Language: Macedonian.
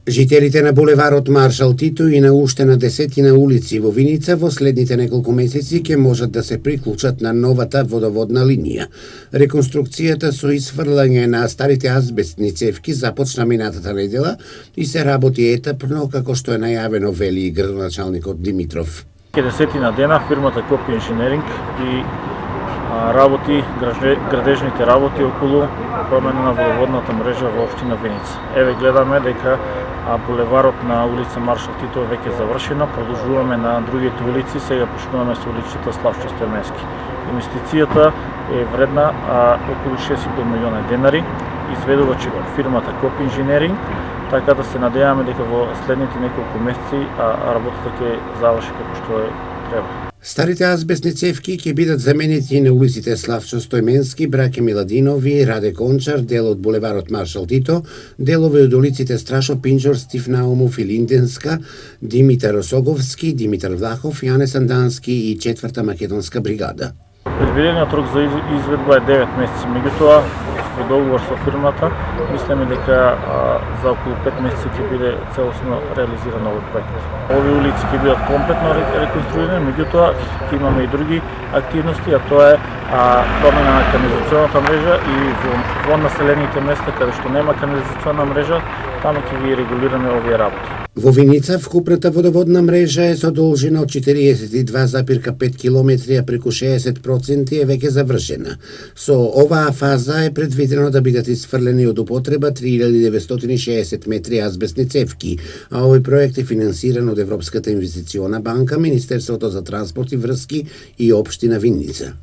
Жителите на булеварот Маршал Тито и на уште на десетина улици во Виница во следните неколку месеци ќе можат да се приклучат на новата водоводна линија. Реконструкцијата со исфрлање на старите азбестни цевки започна минатата недела и се работи етапно како што е најавено, вели градоначалникот Димитров. Десетина дена фирмата Копи Инженеринг и работи градежните работи околу промена на водоводната мрежа во општина Виница. Еве гледаме дека булеварот на улица Маршал Тито е веќе завршена, продолжуваме на другите улици, сега почнуваме со улицата Славчо Стојменски. Инвестицијата е вредна околу 6,5 милиона денари, изведувачи фирмата Копи Инженеринг, така да се надеваме дека во следните неколку месеци работата ќе заврши како што треба. Старите азбестни цевки ќе бидат заменети на улиците Славчо Стојменски, Браке Миладинови, Раде Кончар, дел од булеварот Маршал Тито, делови од улиците Страшо Пинџор, Стив Наумов и Линденска, Димитар Осоговски, Димитар Влахов, Јане Сандански и 4-та македонска бригада. Предвидениот рок за изведба е 9 месеци, меѓутоа во договор со фирмата мислиме дека за околу 5 месеци ќе биде целосно реализиран овој проект. Овие улици ќе бидат комплетно реконструирани, меѓутоа ќе имаме и други активности, а тоа е промена на канализационата мрежа и во населените места каде што нема канализационна мрежа, таму ќе ги регулираме овие работи. Во Виница вкупната водоводна мрежа е со должина од 42,5 километри, а преку 60% е веќе завршена. Со оваа фаза е предвидено да бидат исфрлени од употреба 3960 метри азбестни цевки, а овој проект е финансиран од Европската инвестициона банка, Министерството за транспорт и врски и општина Виница.